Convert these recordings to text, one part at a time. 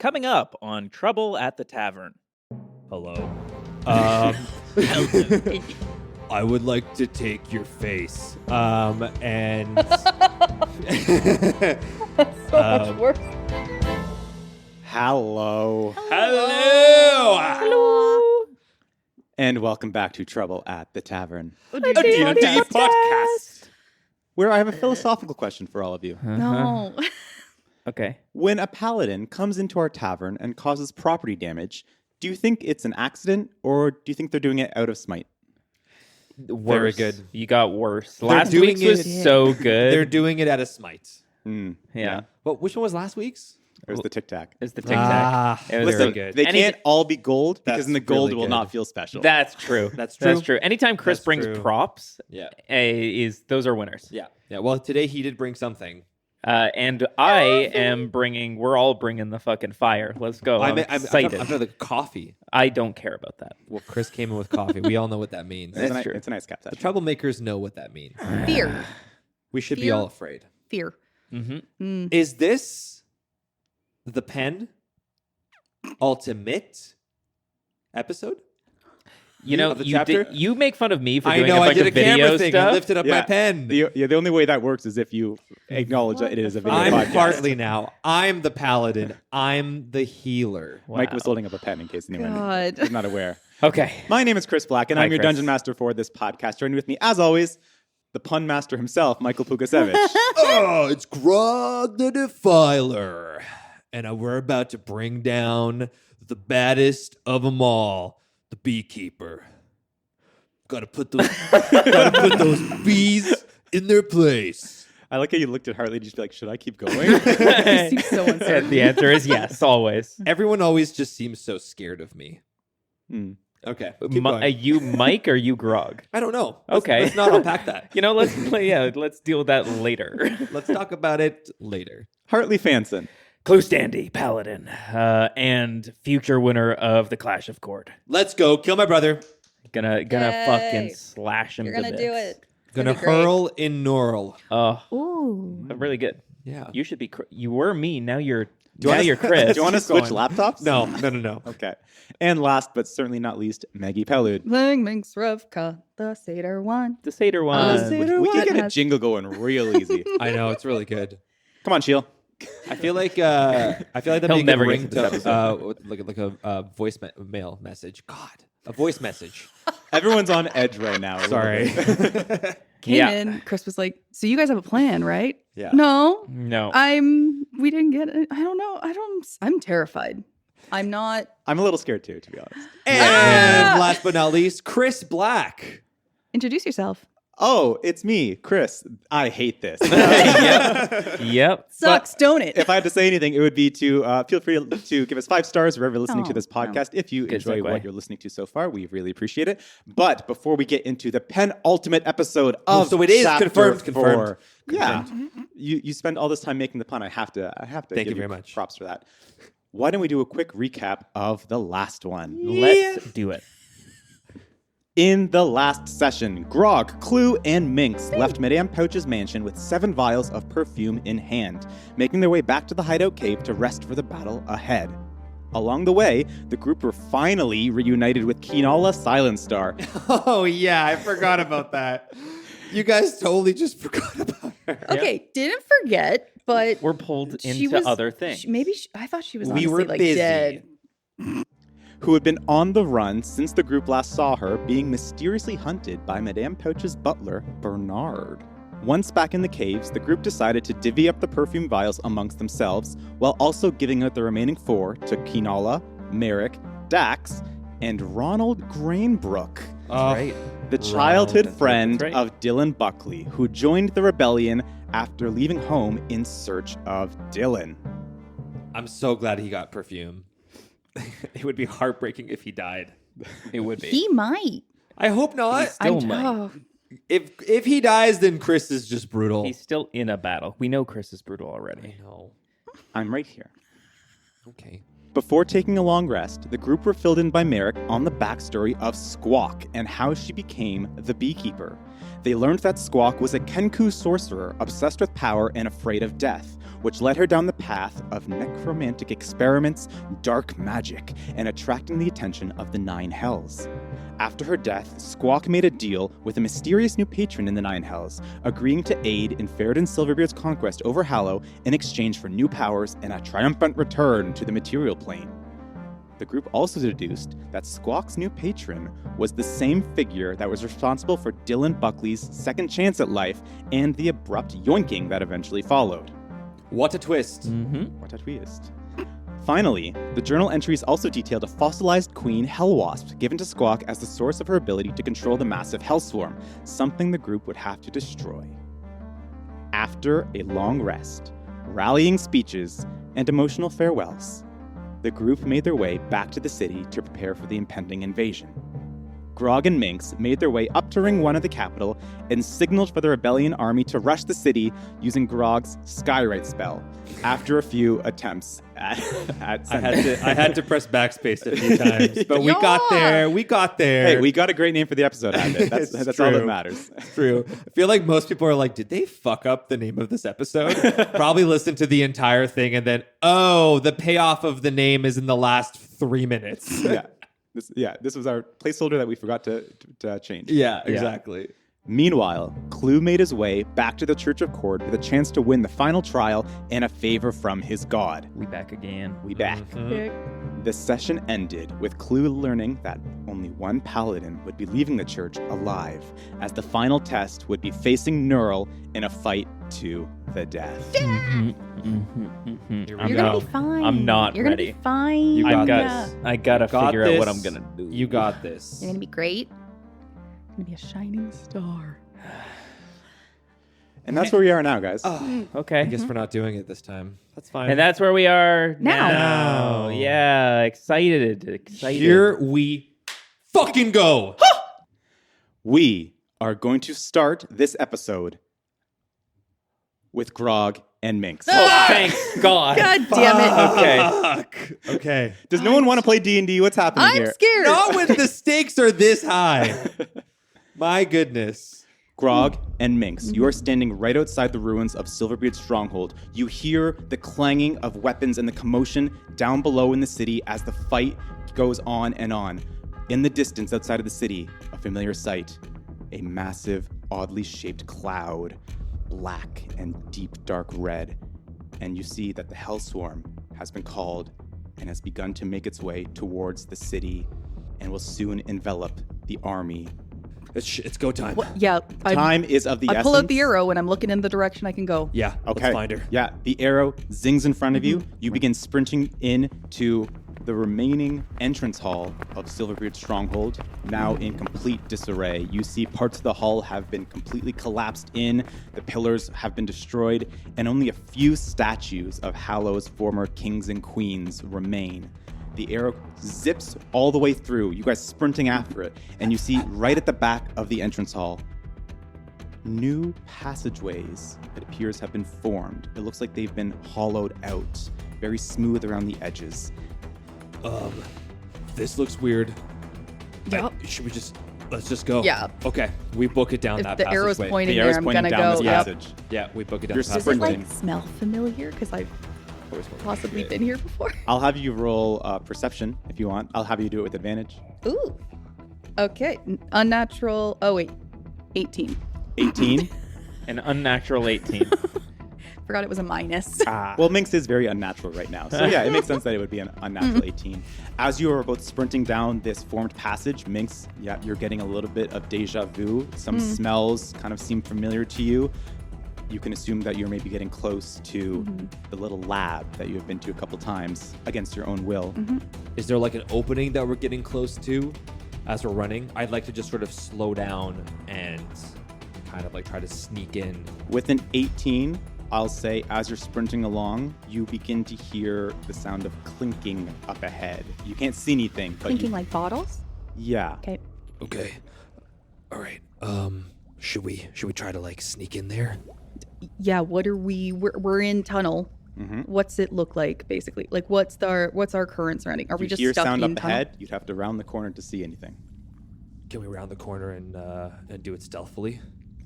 Coming up on Trouble at the Tavern. Hello. I would like to take your face. And That's so much worse. Hello. Hello. And welcome back to Trouble at the Tavern, A D&D podcast. where I have a philosophical question for all of you. No. Okay. When a paladin comes into our tavern and causes property damage, do you think it's an accident, or do you think they're doing it out of smite? Worse. good. You got worse. They're Last doing week's was it- so good. They're doing it out of smite. yeah. Well, which one was last week's? It was the Tic Tac. It's the Tic Tac. It was Listen, very good. they Anything- can't all be gold because That's then the gold really will good. not feel special. That's true. That's That's true. true. Anytime Chris That's brings true. props, Yeah. those are winners. Yeah. Well, today he did bring something. And I am bringing. We're all bringing the fucking fire. Let's go. I'm excited. I'm the coffee. I don't care about that. Well, Chris came in with coffee. We all know what that means. It's, That's true. it's a nice cap The session. troublemakers know what that means. Fear. We should be Fear. all afraid. Fear. Mm-hmm. Is this the pen ultimate episode? You know, Of the you chapter? you make fun of me for I doing know. a I bunch did a of video camera thing. I stuff. lifted up my pen. The only way that works is if you acknowledge that it is a video I'm podcast. partly now. I'm the paladin. I'm the healer. Mike Wow. was holding up a pen in case anyone God. is not aware. Okay. My name is Chris Black, and Hi, I'm your Chris. dungeon master for this podcast. Joining with me, as always, the pun master himself, Michael Pukasevich. Oh, it's Grog the Defiler. And we're about to bring down the baddest of them all, the Beekeeper. Gotta put those bees in their place. I like how you looked at Hartley and just be like, should I keep going? He seems so uncertain. The answer is yes, always. Everyone always just seems so scared of me. Hmm. Okay, keep going. You Mike or you Grog? I don't know. Okay. Let's not unpack that. You know, let's deal with that later. Let's talk about it later. Hartley Fanson. Clue Standy, Paladin, and future winner of the Clash of Kord. Let's go. Kill my brother. Gonna Yay. fucking slash him. You're to going to bits. do it. Gonna Gonna be great. hurl in Norl. Oh, Ooh. really good. Yeah. You should be. You were me. Now you're. Do you Now wanna- you're Chris. Do you want to Keep switch going. laptops? No. Okay. And last but certainly not least, Maggie Pelud. Lang Minx Revka, the Seder one. The Seder one. Seder We one. can get a jingle going real easy. I know it's really good. Come on, Sheil. I feel like that He'll be a never good get to this ringtone, like a voice mail message. God, a voice message. Everyone's on edge right now. a little Sorry. bit. Came Yeah. in. Chris was like, so you guys have a plan, right? Yeah. No. No. We didn't get it. I don't know. I'm terrified. I'm not. I'm a little scared too, to be honest. And last but not least, Chris Black. Introduce yourself. Oh, it's me, Chris. I hate this. Yep. Sucks, don't it? If I had to say anything, it would be to feel free to give us 5 stars wherever you're listening to Oh, this no. podcast. If you Good enjoy segue. what you're listening to so far, we really appreciate it. But before we get into the penultimate episode of so it is Chapter confirmed. 4, yeah, you spend all this time making the pun. I have to Thank give you very much. props for that. Why don't we do a quick recap of the last one? Let's do it. In the last session, Grog, Clue, and Minx left Madame Pouch's mansion with 7 vials of perfume in hand, making their way back to the hideout cave to rest for the battle ahead. Along the way, the group were finally reunited with Kinala Silenstar. Oh yeah, I forgot about that. You guys totally just forgot about her. Okay, didn't forget, but We're pulled she into was, other things. I thought she was We honestly were like busy. dead. Who had been on the run since the group last saw her, being mysteriously hunted by Madame Pouch's butler, Bernard. Once back in the caves, the group decided to divvy up the perfume vials amongst themselves, while also giving out the remaining 4 to Kinala, Merrick, Dax, and Ronald Grainbrook, Right. the childhood Ronald. friend That's right. of Dylan Buckley, who joined the rebellion after leaving home in search of Dylan. I'm so glad he got perfume. It would be heartbreaking if he died. It would be. He might. I hope not. Still might. Oh, If he dies, then Chris is just brutal. He's still in a battle. We know Chris is brutal already. No. I'm right here. Okay. Before taking a long rest, the group were filled in by Merrick on the backstory of Squawk and how she became the Beekeeper. They learned that Squawk was a Kenku sorcerer obsessed with power and afraid of death, which led her down the path of necromantic experiments, dark magic, and attracting the attention of the Nine Hells. After her death, Squawk made a deal with a mysterious new patron in the Nine Hells, agreeing to aid in Ferret Silverbeard's conquest over Hallow in exchange for new powers and a triumphant return to the material plane. The group also deduced that Squawk's new patron was the same figure that was responsible for Dylan Buckley's second chance at life and the abrupt yoinking that eventually followed. What a twist. What a twist. Finally, the journal entries also detailed a fossilized queen hellwasp given to Squawk as the source of her ability to control the massive hellswarm, something the group would have to destroy. After a long rest, rallying speeches, and emotional farewells, the group made their way back to the city to prepare for the impending invasion. Grog and Minx made their way up to Ring 1 of the capital and signaled for the rebellion army to rush the city using Grog's Skywrite spell. After a few attempts at I had to press backspace a few times, but we got there. Hey, we got a great name for the episode out of it. That's all that matters. It's true. I feel like most people are like, did they fuck up the name of this episode? Probably listen to the entire thing and then, oh, the payoff of the name is in the last 3 minutes. This was our placeholder that we forgot to change. Yeah, exactly. Meanwhile, Clue made his way back to the Church of Kord with a chance to win the final trial and a favor from his god. We back again. We back. The session ended with Clue learning that only one paladin would be leaving the church alive, as the final test would be facing Neural in a fight to the death. You're gonna be fine. I'm not You're ready. Gonna be fine. You got this. I gotta figure out what I'm gonna do. You got this. You're gonna be great. You're gonna be a shining star. And that's where we are now, guys. Oh, okay. I guess we're not doing it this time. That's fine. And that's where we are Now. Yeah, excited. Here we fucking go. We are going to start this episode with Grog and Minx. Oh, thanks God. God damn it. Okay. Okay. Does no one want to play D&D? What's happening I'm here? scared. Not when the stakes are this high. My goodness. Grog and Minx, you are standing right outside the ruins of Silverbeard's stronghold. You hear the clanging of weapons and the commotion down below in the city as the fight goes on and on. In the distance outside of the city, a familiar sight, a massive, oddly shaped cloud, black and deep dark red. And you see that the Hellswarm has been called and has begun to make its way towards the city and will soon envelop the army. It's go time. Yeah. Time is of the essence. I pull out the arrow and I'm looking in the direction I can go. Yeah. Okay. Let's find her. Yeah. The arrow zings in front of you. You begin sprinting into the remaining entrance hall of Silverbeard's stronghold, now in complete disarray. You see parts of the hall have been completely collapsed in, the pillars have been destroyed, and only a few statues of Hallow's former kings and queens remain. The arrow zips all the way through, you guys sprinting after it, and you see right at the back of the entrance hall, new passageways, it appears, have been formed. It looks like they've been hollowed out, very smooth around the edges. This looks weird. Yep. Let's just go. Yeah. Okay. We book it down If that the passageway. arrow's pointing The there, arrow's I'm pointing gonna down go. this Yep. passage. Yeah, we book it down You're the Does passageway. it like smell familiar? Because I've possibly been here before. I'll have you roll perception if you want. I'll have you do it with advantage. Ooh. Okay. Unnatural. Oh wait. 18. 18. An unnatural 18. Forgot it was a minus. Well, Minx is very unnatural right now. So yeah, it makes sense that it would be an unnatural 18. As you are both sprinting down this formed passage, Minx, yeah, you're getting a little bit of deja vu. Some smells kind of seem familiar to you. You can assume that you're maybe getting close to the little lab that you have been to a couple times against your own will. Is there like an opening that we're getting close to as we're running? I'd like to just sort of slow down and kind of like try to sneak in. With an 18, I'll say as you're sprinting along, you begin to hear the sound of clinking up ahead. You can't see anything, but Thinking like bottles? yeah. Okay. Okay. All right. Should we try to like sneak in there? Yeah, what are we're in tunnel. What's it look like basically? Like what's our current surrounding? Are we just hear stuck sound in up tunnel? ahead, you'd have to round the corner to see anything. Can we round the corner and do it stealthily?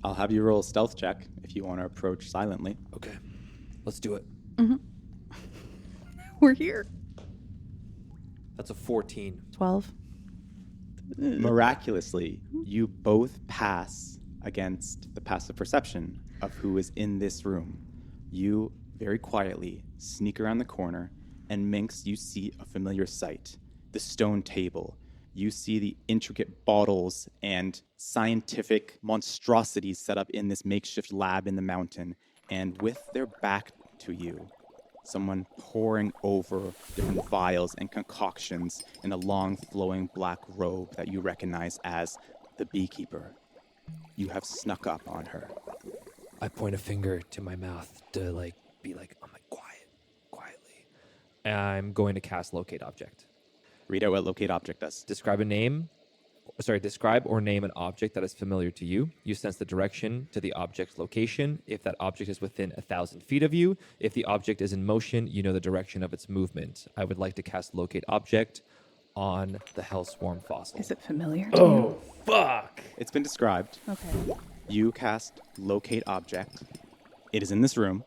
I'll have you roll a stealth check if you want to approach silently. Okay. Let's do it. We're here. That's a 14. 12. Miraculously, you both pass against the passive perception of who is in this room. You very quietly sneak around the corner, and Minx, you see a familiar sight. The stone table. You see the intricate bottles and scientific monstrosities set up in this makeshift lab in the mountain. And with their back to you, someone pouring over different vials and concoctions in a long, flowing black robe that you recognize as the Beekeeper. You have snuck up on her. I point a finger to my mouth to be like, I'm like, quietly. I'm going to cast Locate Object. Read out what Locate Object does. Describe or name an object that is familiar to you. You sense the direction to the object's location. If that object is within 1,000 feet of you, if the object is in motion, you know the direction of its movement. I would like to cast Locate Object on the Hellswarm fossil. Is it familiar to you? Fuck. It's been described. Okay. You cast Locate Object. It is in this room.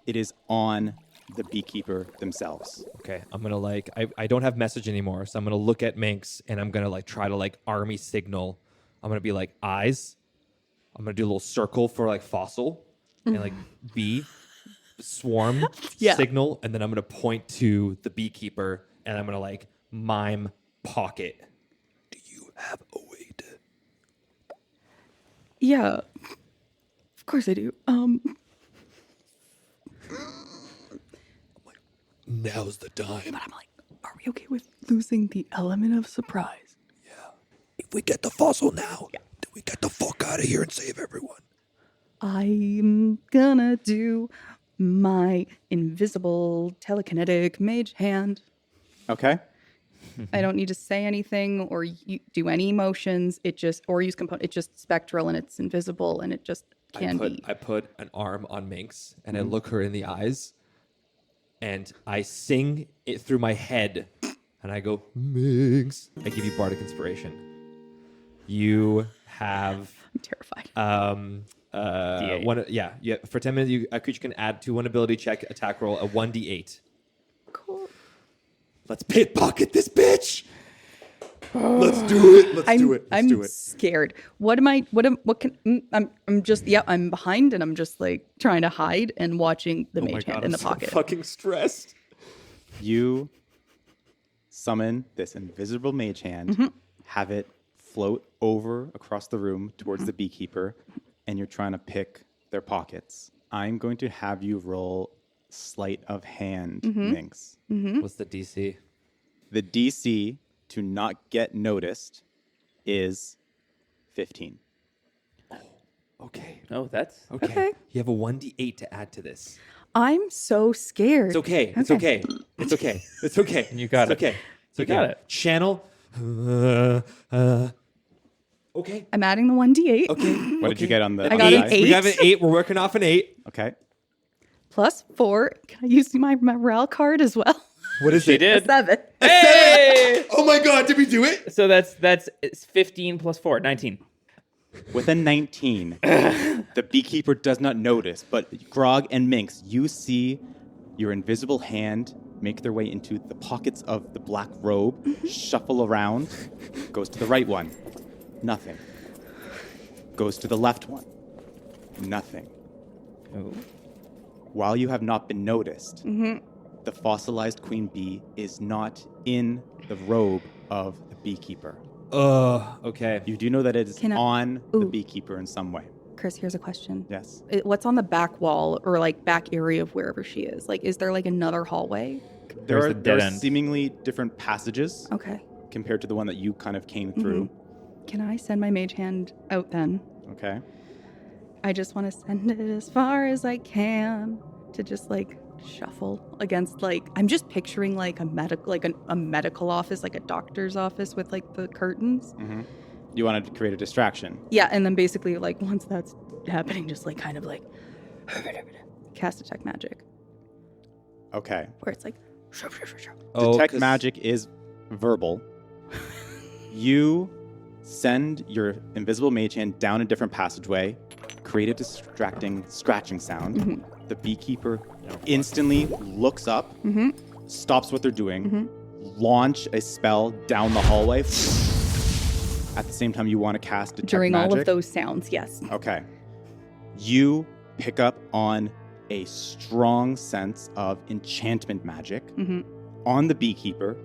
It is on the Beekeeper themselves. Okay, I'm gonna I don't have message anymore, so I'm gonna look at Minx and I'm gonna try to army signal. I'm gonna be like eyes. I'm gonna do a little circle for fossil and bee swarm signal, and then I'm gonna point to the Beekeeper and I'm gonna mime pocket. Do you have a way to? Yeah. Of course I do. Now's the time. But I'm like, are we okay with losing the element of surprise? Yeah. If we get the fossil now, then we get the fuck out of here and save everyone. I'm gonna do my invisible telekinetic mage hand. Okay. I don't need to say anything or do any emotions. It just, or use component. It's just spectral and it's invisible and it just can be. I put an arm on Minx and I look her in the eyes and I sing it through my head and I go, Minx. I give you Bardic Inspiration. You have... I'm terrified. For 10 minutes, a creature can add to one ability check, attack roll, a 1d8. Cool. Let's pickpocket this bitch. Let's do it. Let's do it. I'm scared. I'm behind and I'm just trying to hide and watching the mage hand in the pocket. I'm so fucking stressed. You summon this invisible mage hand, have it float over across the room towards the Beekeeper, and you're trying to pick their pockets. I'm going to have you roll sleight of hand, Minx. What's the DC? The DC to not get noticed is 15. Okay. Oh, that's... Okay. You have a 1d8 to add to this. I'm so scared. It's okay. It's okay. It's okay. It's okay. You got it. It's okay. It's okay. You got it. Channel. Okay. I'm adding the 1d8. Okay. What did you get on the I got an die? 8. We have an 8. We're working off an 8. Okay. Plus 4. Can I use my morale card as well? What is She it? did. 7. Hey! Oh my God! Did we do it? So it's 15 plus 4, 19. With a 19, the Beekeeper does not notice, but Grog and Minx, you see your invisible hand make their way into the pockets of the black robe, shuffle around, goes to the right one, nothing. Goes to the left one, nothing. Oh. While you have not been noticed, the fossilized queen bee is not in the robe of the Beekeeper. Okay. You do know that it is on the Ooh. Beekeeper in some way. Chris, here's a question. Yes. What's on the back wall or back area of wherever she is? Is there another hallway? There There's are, the there dead are end. seemingly different passages Okay. compared to the one that you kind of came through. Can I send my mage hand out then? Okay. I just want to send it as far as I can to just shuffle against I'm just picturing a medical office, a doctor's office with the curtains. You wanted to create a distraction. Yeah, and then basically once that's happening, just cast detect magic Okay. where it's Detect magic is verbal. You send your invisible mage hand down a different passageway, create a distracting scratching sound, The Beekeeper instantly looks up, stops what they're doing, launch a spell down the hallway. At the same time, you want to cast Detect During Magic. all of those sounds, yes. Okay. You pick up on a strong sense of enchantment magic on the Beekeeper,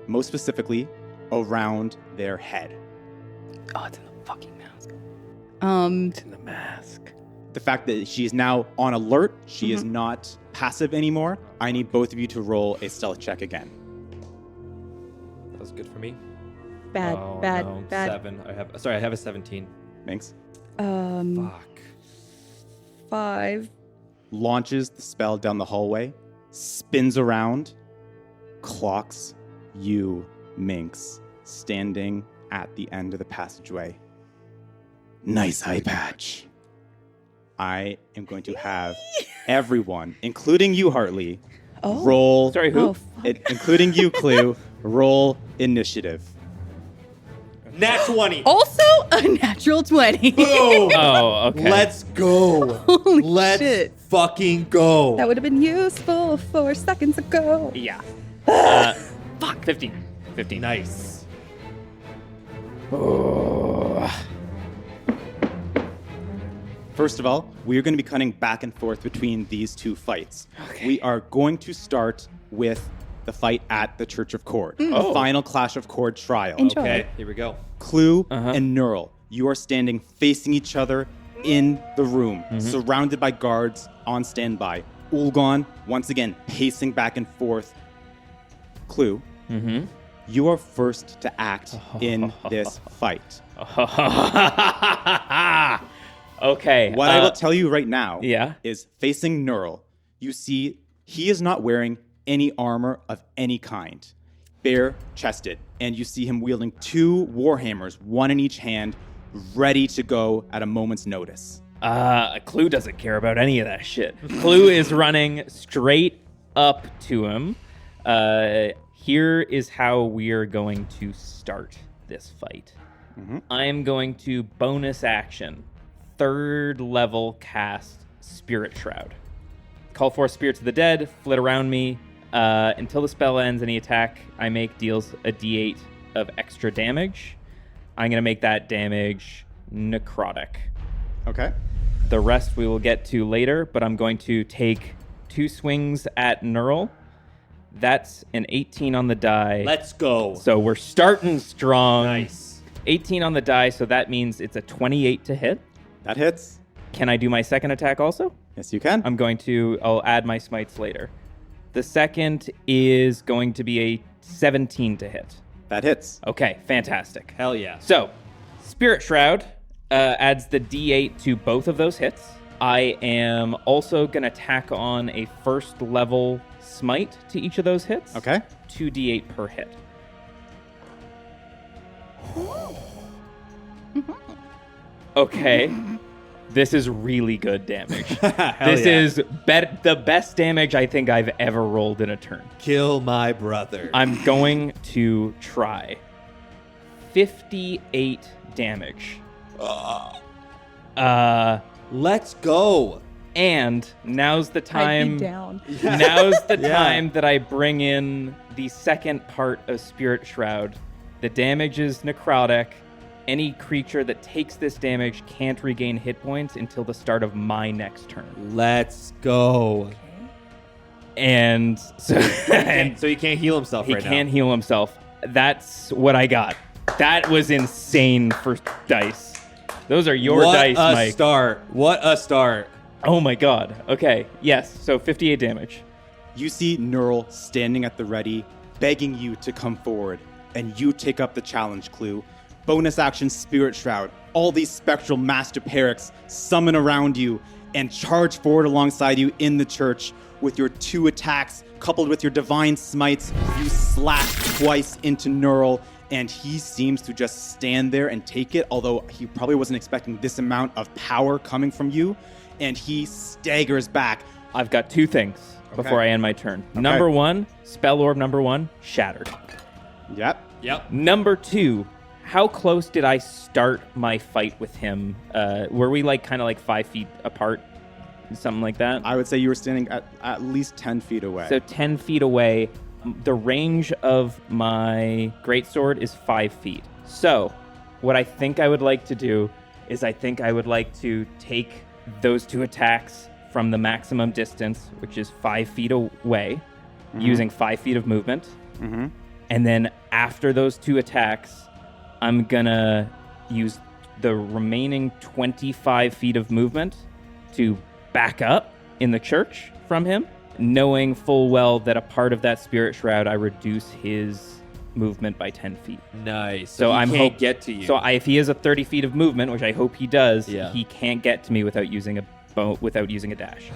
most specifically around their head. Oh, it's in the fucking mask. It's in the mask. The fact that she is now on alert, she is not passive anymore. I need both of you to roll a stealth check again. That was good for me. Bad. 7. I have a 17. Thanks. Fuck. 5. Launches the spell down the hallway, spins around, clocks you, Minx, standing at the end of the passageway. Nice eye patch. I am going to have everyone, including you, Hartley, roll. Sorry, who? Including you, Clue, roll initiative. Nat 20. Also a natural 20. Boom. Oh, okay. Let's go. Holy Let's shit. fucking go. That would have been useful 4 seconds ago. Yeah. Fuck. 15. Nice. First of all, we are going to be cutting back and forth between these two fights. Okay. We are going to start with the fight at the Church of Kord, the final Clash of Kord trial. Enjoy. Okay, here we go. Clue and Neural, you are standing facing each other in the room, surrounded by guards on standby. Ulgon, once again, pacing back and forth. Clue, you are first to act in this fight. Okay. What I will tell you right now Yeah. is facing Neural, you see he is not wearing any armor of any kind, bare-chested, and you see him wielding 2 warhammers, one in each hand, ready to go at a moment's notice. Clue doesn't care about any of that shit. Clue is running straight up to him. Here is how we are going to start this fight. I am going to bonus action, 3rd level cast Spirit Shroud. Call forth spirits of the dead, flit around me. Until the spell ends, any attack I make deals a d8 of extra damage. I'm going to make that damage necrotic. Okay. The rest we will get to later, but I'm going to take 2 swings at Neural. That's an 18 on the die. Let's go. So we're starting strong. Nice. 18 on the die, so that means it's a 28 to hit. That hits. Can I do my second attack also? Yes, you can. I'll add my smites later. The second is going to be a 17 to hit. That hits. Okay, fantastic. Hell yeah. So, Spirit Shroud adds the d8 to both of those hits. I am also going to tack on a 1st level smite to each of those hits. Okay. 2d8 per hit. Okay. This is really good damage. This is the best damage I think I've ever rolled in a turn. Kill my brother. I'm going to try 58 damage. Let's go. And now's the time. I'd be down. Now's the time that I bring in the second part of Spirit Shroud. The damage is necrotic. Any creature that takes this damage can't regain hit points until the start of my next turn. Let's go. And so, So he can't heal himself he right now. can't heal himself. That's what I got. That was insane for dice. Those are your dice, Mike. What a start. Oh my god. Okay. Yes. So 58 damage. You see Neural standing at the ready, begging you to come forward, and you take up the challenge, Clue. Bonus action Spirit Shroud. All these spectral master Perics summon around you and charge forward alongside you in the church. With your 2 attacks, coupled with your divine smites, you slash twice into Neural, and he seems to just stand there and take it, although he probably wasn't expecting this amount of power coming from you, and he staggers back. I've got 2 things before I end my turn. Okay. Number 1, spell orb number 1, shattered. Yep. Number 2, how close did I start my fight with him? Were we kind of 5 feet apart? something like that. I would say you were standing at least 10 feet away. So 10 feet away. The range of my greatsword is 5 feet. So what I think I would like to do is I think I would like to take those 2 attacks from the maximum distance, which is 5 feet away, using 5 feet of movement. Mm-hmm. And then after those 2 attacks, I'm gonna use the remaining 25 feet of movement to back up in the church from him, knowing full well that a part of that spirit shroud, I reduce his movement by 10 feet. Nice. So he I'm can't get to you. So if he has a 30 feet of movement, which I hope he does, Yeah. he can't get to me without using a dash.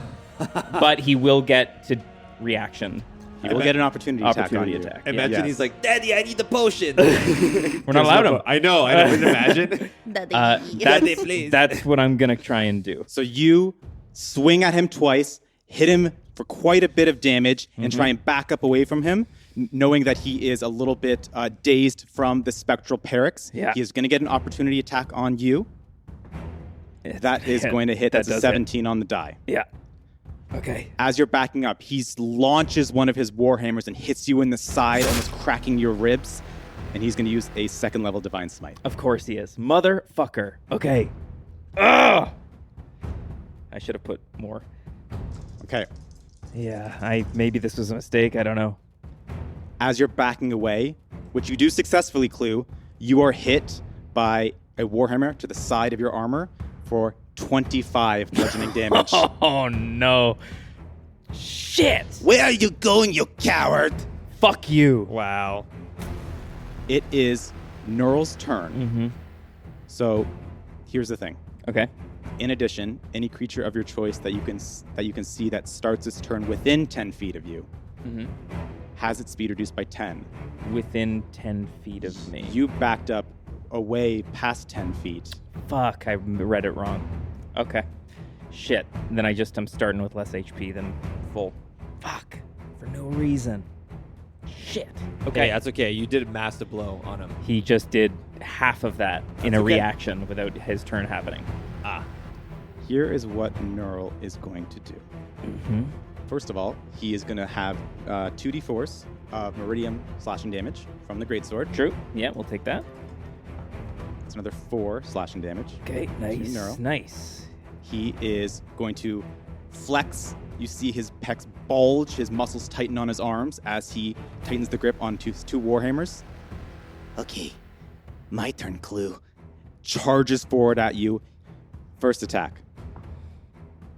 But he will get to reaction. You will get an opportunity attack on you. attack. Imagine Yes. he's like, Daddy, I need the potion. We're not allowed him. I know. Can imagine. Daddy, please. That's what I'm gonna try and do. So you swing at him twice, hit him for quite a bit of damage, and try and back up away from him, knowing that he is a little bit dazed from the spectral Perix. Yeah. He is going to get an opportunity attack on you. That is going to hit. That That's a does 17 on the die. Yeah. Okay. As you're backing up, he launches one of his warhammers and hits you in the side, almost cracking your ribs. And he's going to use a 2nd level Divine Smite. Of course he is. Motherfucker. Okay. Ugh! I should have put more. Okay. Yeah, maybe this was a mistake. I don't know. As you're backing away, which you do successfully, Clue, you are hit by a warhammer to the side of your armor for 25 bludgeoning damage. Oh, no. Shit. Where are you going, you coward? Fuck you. Wow. It is Neural's turn. Mm-hmm. So here's the thing. Okay. In addition, any creature of your choice that you can see that starts its turn within 10 feet of you Mm-hmm. has its speed reduced by 10. Within 10 feet of me. You backed up away past 10 feet. Fuck, I read it wrong. Okay. Shit. Then I'm starting with less HP than full. Fuck. For no reason. Shit. Okay, Okay. that's okay. You did a massive blow on him. He just did half of that in a okay. reaction without his turn happening. Here is what Neural is going to do. Mm-hmm. First of all, he is going to have 2d4s of Meridian slashing damage from the Greatsword. True. Yeah, we'll take that. It's another 4 slashing damage. Okay, nice. Neural. Nice. He is going to flex. You see his pecs bulge, his muscles tighten on his arms as he tightens the grip onto his 2 warhammers. Okay, my turn, Clue. Charges forward at you. First attack.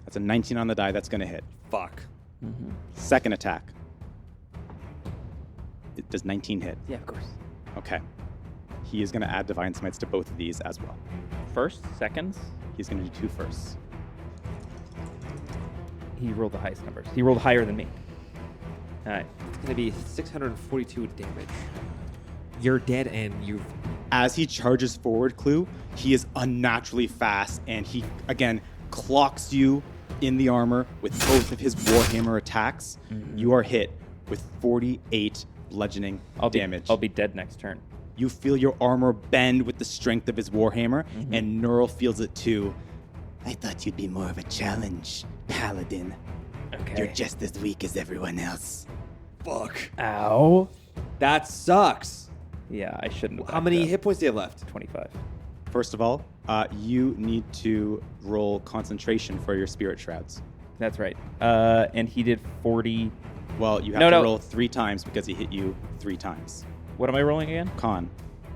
That's a 19 on the die. That's going to hit. Fuck. Mm-hmm. Second attack. Does 19 hit? Yeah, of course. Okay. He is going to add Divine Smites to both of these as well. First, seconds. He's going to do 2 firsts. He rolled the highest numbers. He rolled higher than me. All right. It's going to be 642 damage. You're dead and you've... As he charges forward, Clue, he is unnaturally fast, and he, again, clocks you in the armor with both of his Warhammer attacks. Mm-hmm. You are hit with 48 bludgeoning damage. I'll be dead next turn. You feel your armor bend with the strength of his Warhammer, Mm-hmm. and Neural feels it too. I thought you'd be more of a challenge, Paladin. Okay. You're just as weak as everyone else. Fuck. Ow. That sucks. Yeah, I shouldn't have. How many backed up. hit points do you have left? 25. First of all, you need to roll concentration for your Spirit Shrouds. That's right. And he did 40. Well, you have to roll 3 times because he hit you 3 times. What am I rolling again? Con.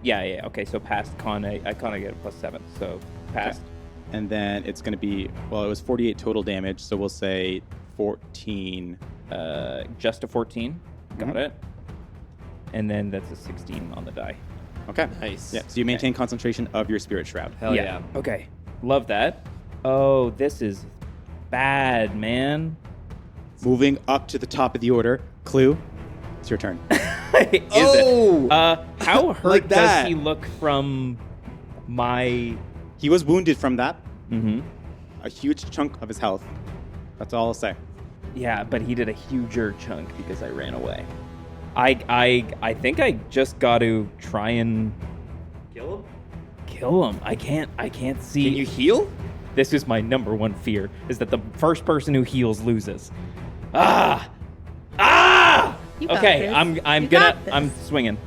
Yeah. Okay, so past con, I get a +7. So past. Okay. And then it's going to be, well, it was 48 total damage, so we'll say 14. Just a 14. Got Mhm. it. And then that's a 16 on the die. Okay. Nice. Yeah, so you maintain concentration of your Spirit Shroud. Hell yeah. Okay. Love that. Oh, this is bad, man. Moving up to the top of the order, Clue, it's your turn. Is Oh! it? How hurt Like does that. he look from my... He was wounded from that. Mm-hmm. A huge chunk of his health. That's all I'll say. Yeah, but he did a huger chunk because I ran away. I think I just got to try and Kill him? kill him. I can't see. Can you heal? This is my number one fear, is that the first person who heals loses. You got Okay, this. I'm You got I'm this. swinging.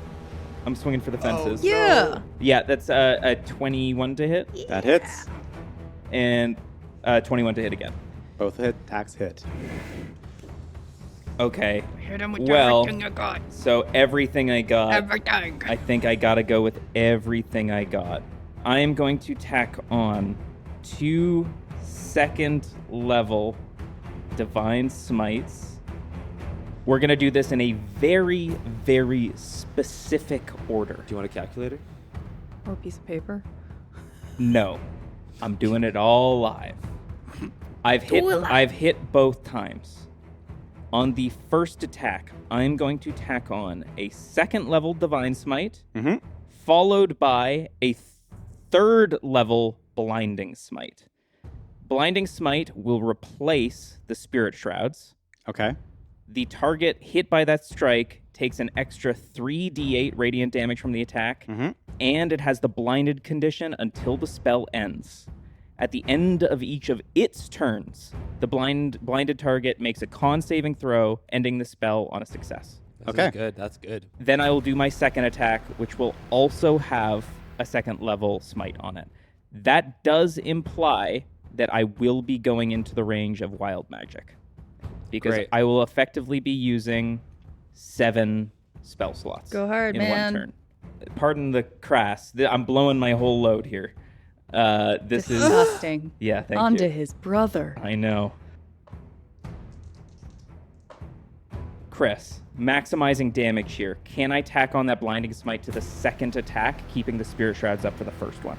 I'm swinging for the fences. Yeah. Yeah, that's a 21 to hit That hits. and 21 to hit again. Both attacks hit. Okay. Hit him with Well, everything you got. So everything I got, Everything. I think I gotta go with everything I got. I am going to tack on 2 second level divine smites. We're gonna do this in a very, very specific order. Do you want a calculator? Or a piece of paper. No, I'm doing it all live. I've hit both times. On the first attack, I'm going to tack on a second level divine smite, followed by a third level blinding smite. Blinding smite will replace the spirit shrouds. Okay. The target hit by that strike takes an extra 3d8 radiant damage from the attack, and it has the blinded condition until the spell ends. At the end of each of its turns, the blinded target makes a con saving throw, ending the spell on a success. Okay. Good. That's good. Then I will do my second attack, which will also have a second level smite on it. That does imply that I will be going into the range of wild magic, because Great. I will effectively be using 7 spell slots. Go hard, in man. 1 turn. Pardon the crass. I'm blowing my whole load here. This is Disgusting. yeah. Thank Onto you. his brother. I know. Chris, maximizing damage here. Can I tack on that blinding smite to the second attack, keeping the spirit shrouds up for the first one?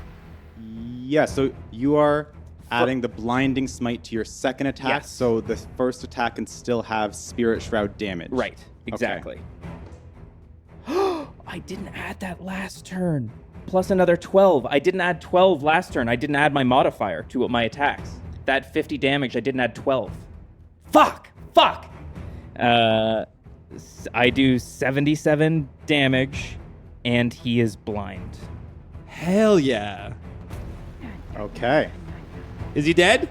Yeah, so you are adding the blinding smite to your second attack, Yes. so the first attack can still have spirit shroud damage. Right. Exactly. I didn't add that last turn. Plus another 12. I didn't add 12 last turn. I didn't add my modifier to my attacks. That 50 damage, I didn't add 12. Fuck! I do 77 damage, and he is blind. Hell yeah. Okay. Is he dead?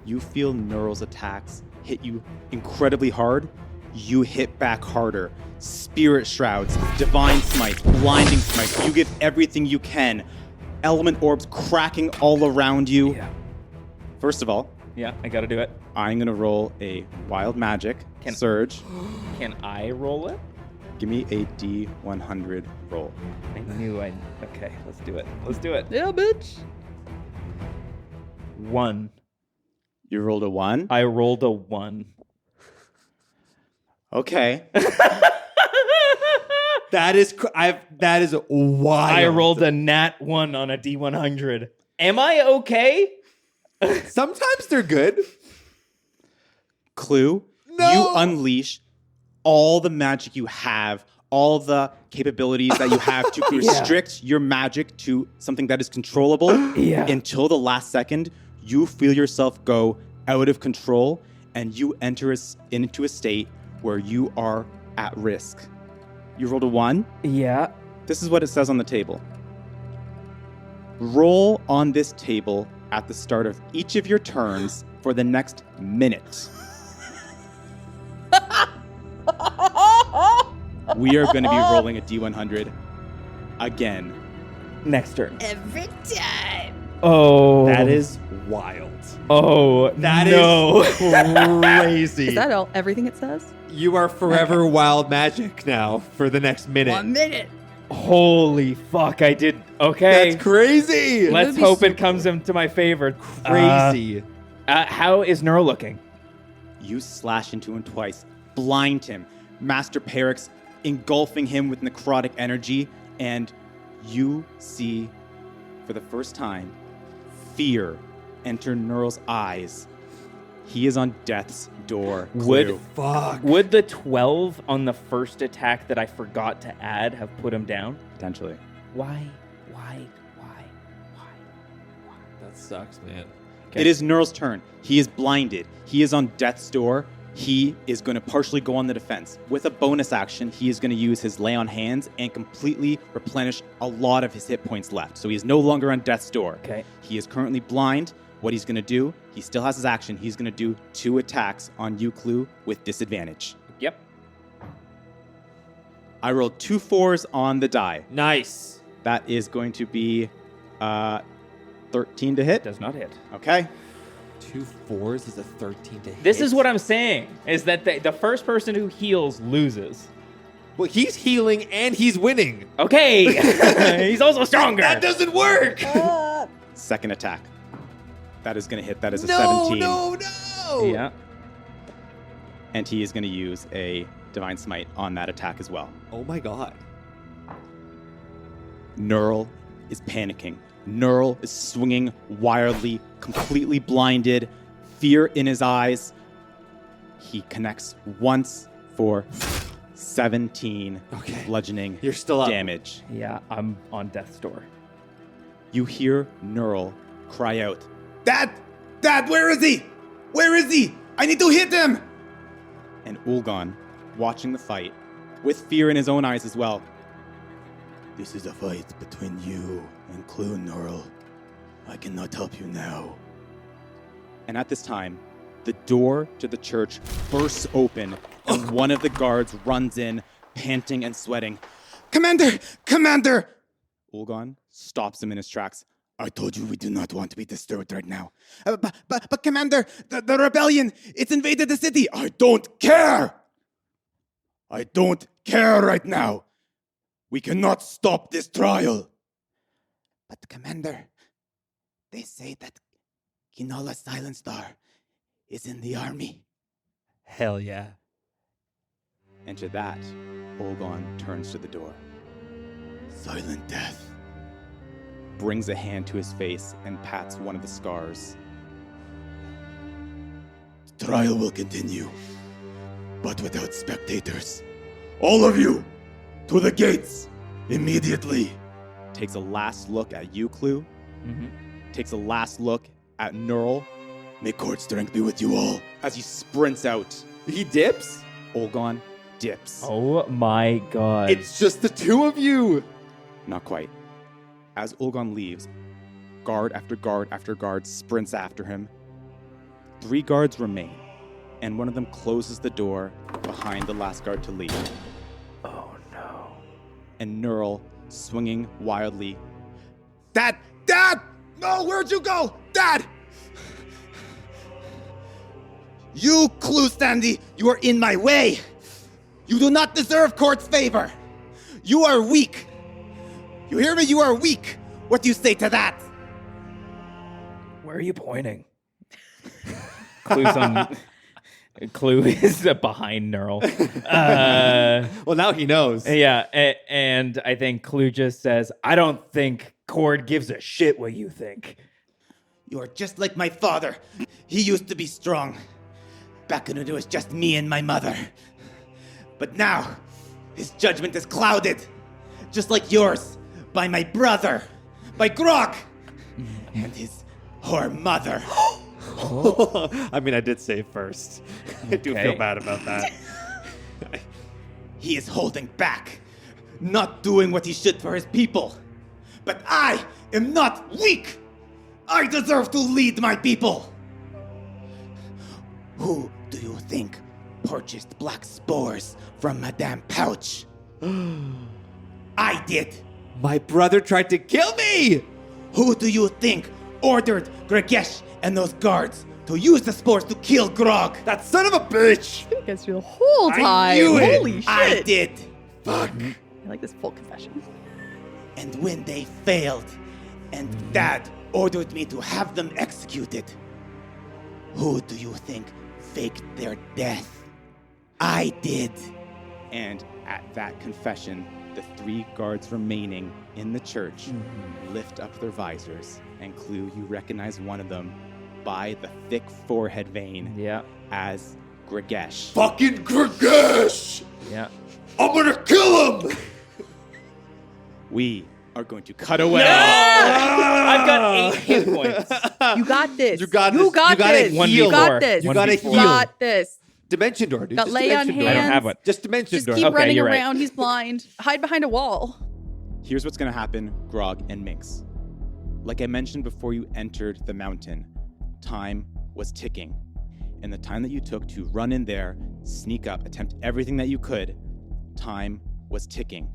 You feel Neural's attacks hit you incredibly hard. You hit back harder. Spirit shrouds, divine smites, blinding smites. You give everything you can. Element orbs cracking all around you. Yeah. First of all, Yeah, I gotta do it. I'm gonna roll a wild magic surge. Can I roll it? Give me a D100 roll. I knew I... Okay, let's do it. Let's do it. Yeah, bitch. 1. You rolled a 1. I rolled a 1. Okay. That is wild. I rolled a nat 1 on a D100. Am I okay? Sometimes they're good. Clue, No! you unleash all the magic you have, all the capabilities that you have to restrict your magic to something that is controllable. Yeah. Until the last second, you feel yourself go out of control and you enter into a state where you are at risk. You rolled a 1. Yeah. This is what it says on the table. Roll on this table at the start of each of your turns for the next minute. We are going to be rolling a D100 again. Next turn. Every time. Oh. That is wild. Oh, That no. is crazy. Is that everything it says? You are forever wild magic now for the next minute. 1 minute. Holy fuck, I did. Okay. That's crazy. Let's would be hope so it comes into my favor. Crazy. How is Neural looking? You slash into him twice, blind him, Master Perix engulfing him with necrotic energy, and you see, for the first time, fear enter Neural's eyes. He is on death's door. Clue. Fuck. Would the 12 on the first attack that I forgot to add have put him down? Potentially. Why? That sucks, man. It is Neural's turn. He is blinded. He is on death's door. He is going to partially go on the defense. With a bonus action, he is going to use his Lay on Hands and completely replenish a lot of his hit points left. So he is no longer on death's door. Okay. He is currently blind, What he's going to do, he still has his action. He's going to do 2 attacks on you, Clue, with disadvantage. Yep. I rolled 2 4s on the die. Nice. That is going to be 13 to hit. Does not hit. Okay. 2 4s is a 13 to hit. This is what I'm saying, is that the first person who heals loses. Well, he's healing and he's winning. Okay. He's also stronger. That doesn't work. Second attack. That is going to hit. That is a No, 17. no. Yeah. And he is going to use a Divine Smite on that attack as well. Oh my god. Neural is panicking. Neural is swinging wildly, completely blinded, fear in his eyes. He connects once for 17 Okay. bludgeoning You're still up. damage. Yeah, I'm on death's door. You hear Neural cry out, Dad! Dad, where is he? Where is he? I need to hit him! And Ulgon, watching the fight, with fear in his own eyes as well. This is a fight between you and Clue, Neural. I cannot help you now. And at this time, the door to the church bursts open, and one of the guards runs in, panting and sweating. Commander! Commander! Ulgon stops him in his tracks. I told you we do not want to be disturbed right now. But Commander, the rebellion, it's invaded the city. I don't care! I don't care right now. We cannot stop this trial. But Commander, they say that Kinala Silent Star is in the army. Hell yeah. And to that, Ulgon turns to the door. Silent Death. Brings a hand to his face and pats one of the scars. The trial will continue, but without spectators. All of you, to the gates, immediately. Takes a last look at you, Clue. Mm-hmm. Takes a last look at Neural. May Kord strength be with you all. As he sprints out, He dips? Olgon dips. Oh my god. It's just the 2 of you. Not quite. As Ulgon leaves, guard after guard after guard sprints after him. 3 guards remain, and one of them closes the door behind the last guard to leave. Oh no. And Neural, swinging wildly, Dad! Dad! No, where'd you go? Dad! You, Clue Sandy, you are in my way! You do not deserve Kord's favor! You are weak! You hear me? You are weak! What do you say to that? Where are you pointing? Clue is behind Neural. Well, now he knows. Yeah, and I think Clue just says, I don't think Kord gives a shit what you think. You are just like my father. He used to be strong. Back when it was just me and my mother. But now, his judgment is clouded. Just like yours. By my brother. By Grog. And his whore mother. I mean, I did say first. I do Okay. feel bad about that. He is holding back. Not doing what he should for his people. But I am not weak. I deserve to lead my people. Who do you think purchased black spores from Madame Pouch? I did. My brother tried to kill me! Who do you think ordered Gregesh and those guards to use the spores to kill Grog? That son of a bitch! I guess you the whole time. I knew it. Holy shit. I did. Fuck. I like this full confession. And when they failed, and Dad ordered me to have them executed, who do you think faked their death? I did. And at that confession, the 3 guards remaining in the church lift up their visors, and Clue, you recognize one of them by the thick forehead vein Yeah, as Gregesh. Fucking Gregesh! yeah. I'm gonna kill him! We are going to cut away. I've got 8 hit points. You got this. You got You this. got You gotta this. heal. You got this. You gotta 1v4. heal. You got this. Dimension door, dude. Got Just lay on dimension door. I don't hands. have one. Just dimension Just door. keep Okay, running you're right. around. He's blind. Hide behind a wall. Here's what's going to happen, Grog and Minx. Like I mentioned before you entered the mountain, time was ticking. And the time that you took to run in there, sneak up, attempt everything that you could, time was ticking.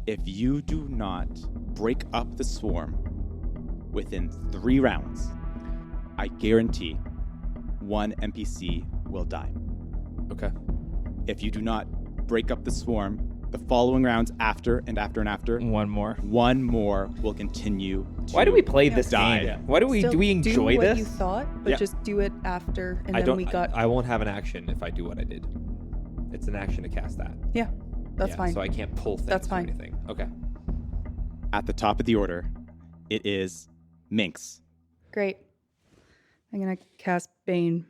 If you do not break up the swarm within 3 rounds, I guarantee 1 NPC will die. Okay. If you do not break up the swarm, the following rounds after and after and after, One more. 1 more will continue to Why do we play this die. game? Why do we Still enjoy do what this? you thought, but Yeah. just do it after, and I then don't. we got. I won't have an action if I do what I did. It's an action to cast that. Yeah, that's Yeah, fine. So I can't pull things That's or fine. anything. Okay. At the top of the order, it is Minx. Great. I'm gonna cast Bane.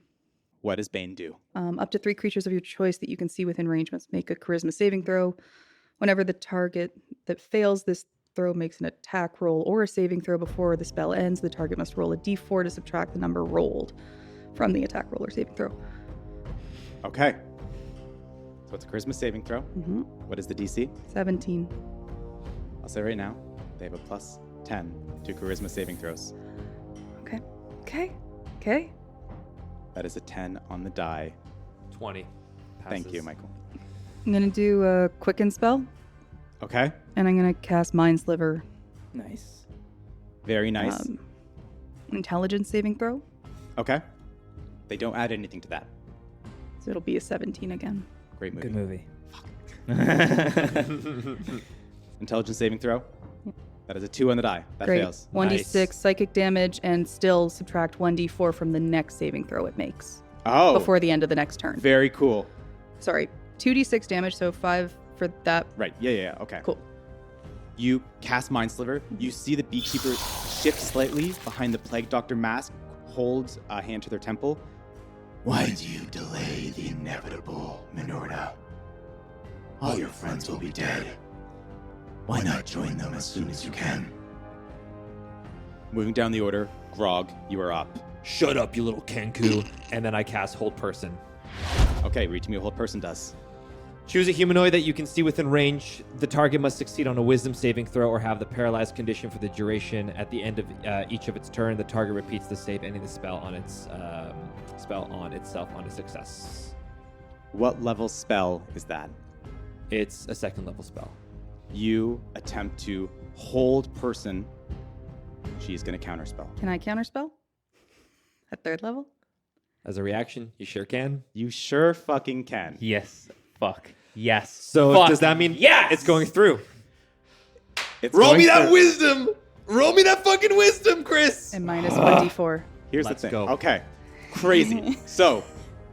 What does Bane do? Up to 3 creatures of your choice that you can see within range must make a charisma saving throw. Whenever the target that fails this throw makes an attack roll or a saving throw before the spell ends, the target must roll a d4 to subtract the number rolled from the attack roll or saving throw. Okay. So it's a charisma saving throw. Mm-hmm. What is the DC? 17. I'll say right now, they have a plus 10 to charisma saving throws. Okay. That is a 10 on the die. 20. Thank Passes. you, Michael. I'm gonna do a quicken spell, Okay. and I'm gonna cast Mind Sliver. Nice. Very nice. Intelligence saving throw, Okay. They don't add anything to that. so it'll be a 17 again. Great movie. Good movie. Intelligence saving throw. That is a 2 on the die. That Great. fails. 1d6 Nice. psychic damage, and still subtract 1d4 from the next saving throw it makes Oh, before the end of the next turn. very cool. Sorry, 2d6 damage, so 5 for that. Right. Yeah. Okay. Cool. You cast Mind Sliver. You see the Beekeeper shift slightly behind the Plague Doctor mask, holds a hand to their temple. Why do you delay the inevitable, Minorna? All your friends will be dead. Why not join them as soon as you can? Moving down the order, Grog, you are up. Shut up, you little Kenku. And then I cast Hold Person. Okay, read to me what Hold Person does. Choose a humanoid that you can see within range. The target must succeed on a wisdom saving throw or have the paralyzed condition for the duration. At the end of each of its turn, the target repeats the save, ending the spell on itself on a success. What level spell is that? It's a 2nd level spell. You attempt to hold person. She's going to counterspell. Can I counterspell? At 3rd level? As a reaction, you sure can. You sure fucking can. Yes. Fuck. Yes. So Fuck. does that mean yes! it's going through? It's Roll going me that for- wisdom! Roll me that fucking wisdom, Chris! And minus 1d4. Here's Let's the thing. go. Okay. Crazy. So,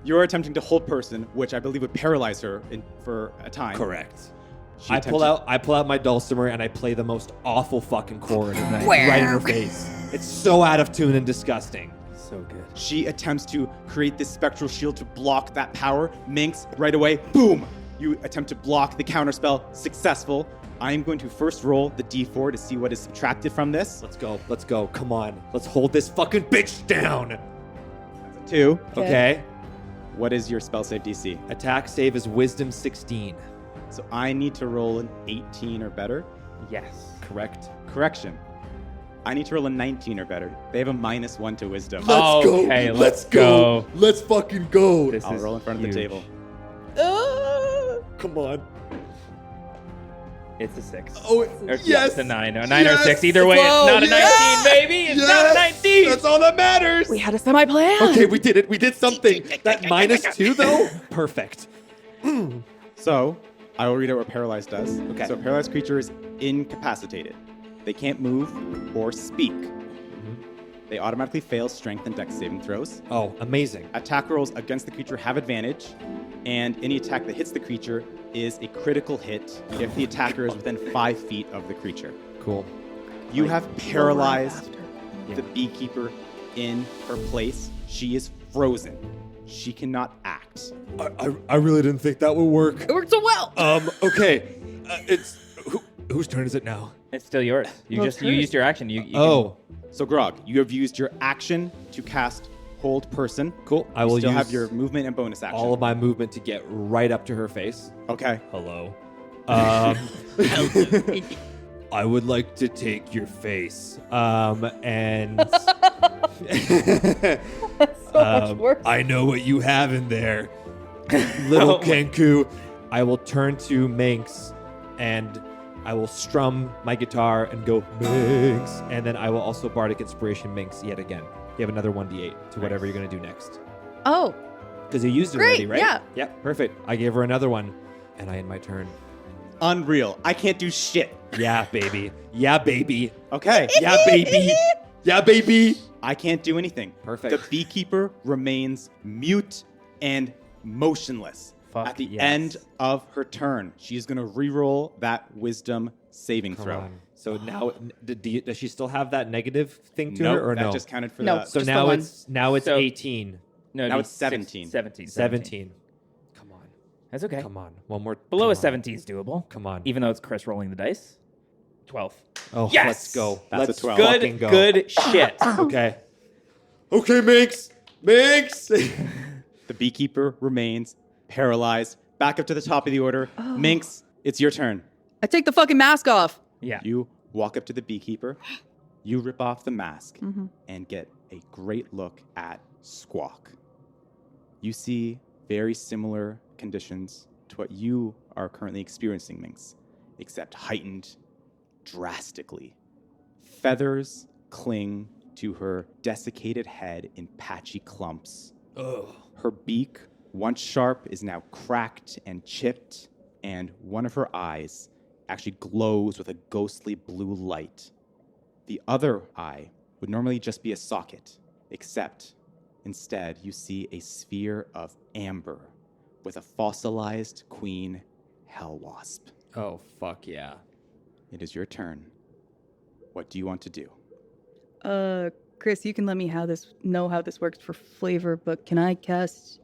you're attempting to hold person, which I believe would paralyze her for a time. Correct. She I pull attempted- out my dulcimer and I play the most awful fucking chord right in her face. It's so out of tune and disgusting. So good. She attempts to create this spectral shield to block that power. Minx, right away, boom! You attempt to block the counterspell. Successful. I am going to first roll the d4 to see what is subtracted from this. Let's go. Come on. Let's hold this fucking bitch down. That's a 2. Okay. What is your spell save DC? Attack save is wisdom 16. So I need to roll an 18 or better. Yes. Correct. Correction. I need to roll a 19 or better. They have a -1 to wisdom. Let's go. Okay, let's go. Let's fucking go. This I'll is roll in front of the huge. table. Come on. It's a 6. Oh, Or, yes. It's a 9. A 9 or Yes. 6. Either way, Oh, it's not a 19, yes. baby. It's not a 19. That's all that matters. We had a semi-plan. Okay, we did it. We did something. That -2 though? Perfect. So, I will read out what paralyzed does. Okay. So, a paralyzed creature is incapacitated. They can't move or speak. They automatically fail strength and dex saving throws. Oh, amazing. Attack rolls against the creature have advantage, and any attack that hits the creature is a critical hit if the attacker is within 5 feet of the creature. Cool. You have paralyzed After. the Beekeeper in her place. She is frozen. She cannot act. I really didn't think that would work. It worked so well. Okay. It's whose turn is it now? It's still yours. You Well, just it's you hers. used your action. You Oh, So, Grog, you have used your action to cast Hold Person. cool. I You will still use have your movement and bonus action. all of my movement to get right up to her face. Okay. Hello. I would like to take your face. And That's so much worse. I know what you have in there, little Kenku. I will turn to Minx and I will strum my guitar and go Minx, and then I will also Bardic Inspiration Minx yet again. You have another 1d8 to whatever you're going to do next. Oh, Because you used it Great, already, right? yeah. Yep, perfect. I gave her another one, and I end my turn. Unreal. I can't do shit. Yeah, baby. Yeah, baby. Okay. Yeah, baby. Yeah, baby. I can't do anything. Perfect. The Beekeeper remains mute and motionless. Fuck At the yes. end of her turn, she's going to reroll that wisdom saving Come throw. on. So now, does she still have that negative thing to Nope, her, or that no? just counted for No. the So just the now one. it's So- 18, No, Now it'd it's be 17. 17. 17. Come on, That's okay. come on. One more. Below come a on. 17 is doable. Come on. Even though it's Chris rolling the dice. 12. Oh, Yes! let's go. That's a Let's 12. fucking go. Good shit. Okay. Okay, Minx. Minx. The Beekeeper remains paralyzed. Back up to the top of the order. Minx, it's your turn. I take the fucking mask off. Yeah. You walk up to the Beekeeper. You rip off the mask Mm-hmm. and get a great look at Squawk. You see very similar conditions to what you are currently experiencing, Minx, except heightened drastically. Feathers cling to her desiccated head in patchy clumps. Ugh. Her beak, once sharp, is now cracked and chipped, and one of her eyes actually glows with a ghostly blue light. The other eye would normally just be a socket, except instead you see a sphere of amber with a fossilized queen hell wasp. Oh, fuck yeah. It is your turn. What do you want to do? Chris, you can let me know how this works for flavor, but can I cast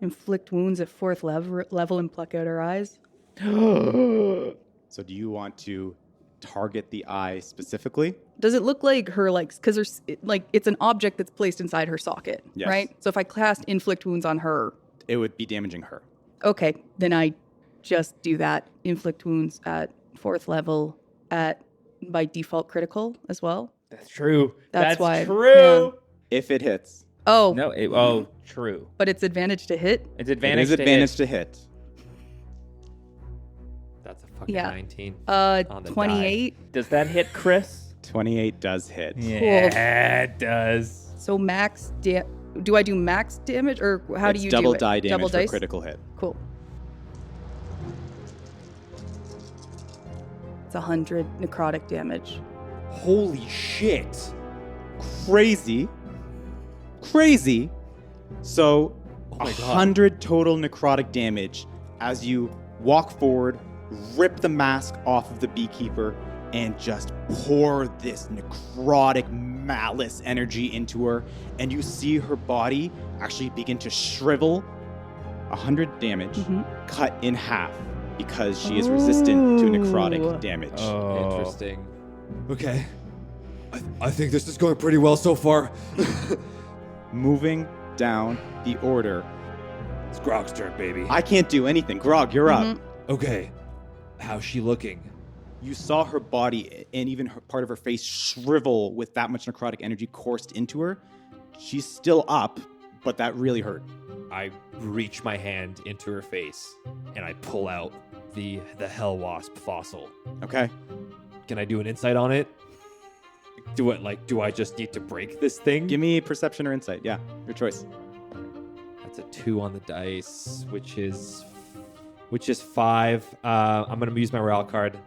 inflict wounds at 4th level and pluck out her eyes? So do you want to target the eye specifically? Does it look like her, because there's, it's an object that's placed inside her socket, Yes. right? So if I cast inflict wounds on her, It would be damaging her. okay, then I just do that. Inflict wounds at 4th level at, by default, critical as well. That's true. That's why- true. If it hits, Oh, No, true. but it's advantage to hit? It's it advantage is to advantage hit. to hit. That's a fucking Yeah. 19. On the 28. Does that hit Chris? 28 does hit. Yeah, it does. So max, do I do max damage, or how do It's you double do it? die damage Double for dice? critical hit. Cool. It's 100 necrotic damage. Holy shit. Crazy. So, Oh my God. 100 total necrotic damage as you walk forward, rip the mask off of the Beekeeper, and just pour this necrotic malice energy into her. And you see her body actually begin to shrivel. 100 damage cut in half because she is resistant to necrotic Ooh. damage. Oh. Interesting. Okay. I think this is going pretty well so far. Moving down the order. It's Grog's turn, baby. I can't do anything. Grog, you're up. Okay. How's she looking? You saw her body and even part of her face shrivel with that much necrotic energy coursed into her. She's still up, but that really hurt. I reach my hand into her face and I pull out the hell wasp fossil. Okay. Can I do an insight on it? Do I just need to break this thing? Give me perception or insight. Yeah, your choice. That's a 2 on the dice, which is 5. I'm gonna use my royal card.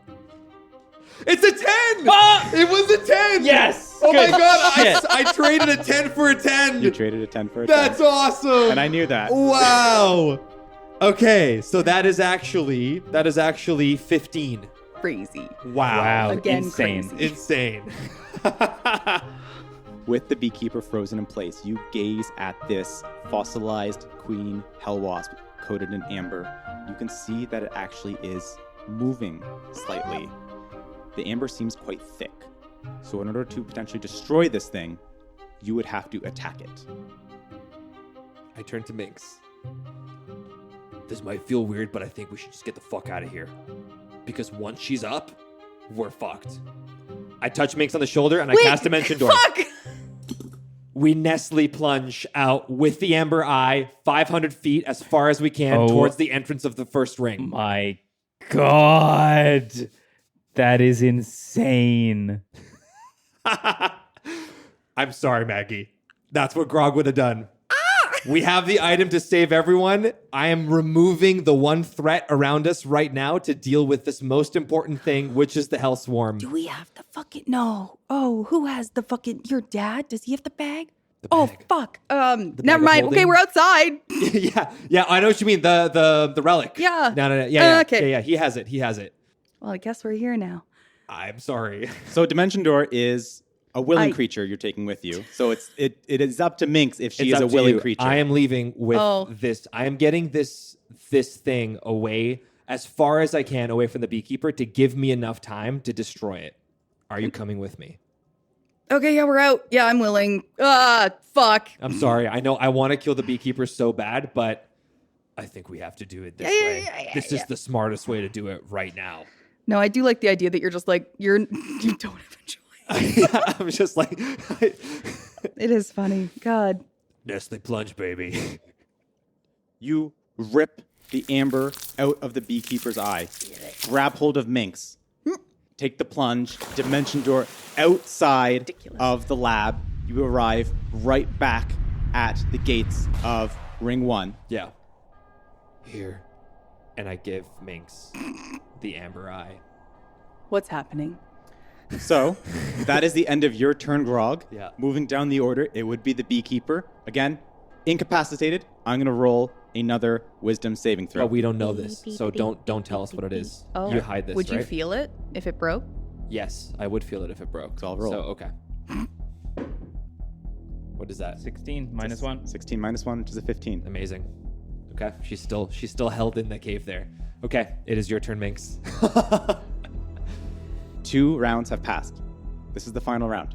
It's a 10! Ah! It was a 10! Yes! Oh my Good god, shit. I traded a 10 for a 10! You traded a 10 for a 10. That's awesome! And I knew that. Wow! Okay, so that is actually 15. Crazy. Wow. Again, insane. crazy. Insane. With the Beekeeper frozen in place, you gaze at this fossilized queen hell wasp coated in amber. You can see that it actually is moving slightly. The amber seems quite thick. So in order to potentially destroy this thing, you would have to attack it. I turn to Minx. This might feel weird, but I think we should just get the fuck out of here. Because once she's up, we're fucked. I touch Minx on the shoulder and I cast Dimension Door. Fuck! We Nestle plunge out with the Amber Eye 500 feet as far as we can towards the entrance of the first ring. My God. That is insane. I'm sorry, Maggie. That's what Grog would have done. We have the item to save everyone. I am removing the one threat around us right now to deal with this most important thing, which is the Hell Swarm. Do we have the fucking... No. Oh, who has the fucking... Your dad? Does he have the bag? The Oh, bag. fuck. bag Never of mind. holding? Okay, we're outside. yeah, I know what you mean. The relic. Yeah. No. Yeah. Okay. Yeah, he has it. Well, I guess we're here now. I'm sorry. So Dimension Door is a willing I- creature you're taking with you. So it is up to Minx if she It's is up a to willing you. creature. I am leaving with Oh. this. I am getting this thing away as far as I can away from the Beekeeper to give me enough time to destroy it. Are you coming with me? Okay, yeah, we're out. Yeah, I'm willing. Fuck. I'm sorry. I know I want to kill the Beekeeper so bad, but I think we have to do it this way. This is the smartest way to do it right now. No, I do like the idea that you're just like, you don't have a choice. I'm just like, It is funny. God. Nestle plunge, baby. You rip the amber out of the Beekeeper's eye. Grab hold of Minx. Take the plunge. Dimension Door outside Ridiculous. of the lab. You arrive right back at the gates of Ring 1. Yeah. Here. And I give Minx the Amber Eye. What's happening? So, that is the end of your turn, Grog. Yeah. Moving down the order, it would be the Beekeeper. Again, incapacitated. I'm going to roll another wisdom saving throw. But we don't know this, so don't tell us what it is. Oh, You hide this, Would you right? feel it if it broke? Yes, I would feel it if it broke. So I'll roll. So, okay. What is that? 16 minus 1. 16 minus 1, which is a 15. Amazing. Okay, she's still held in the cave there. Okay, it is your turn, Minx. 2 rounds have passed. This is the final round.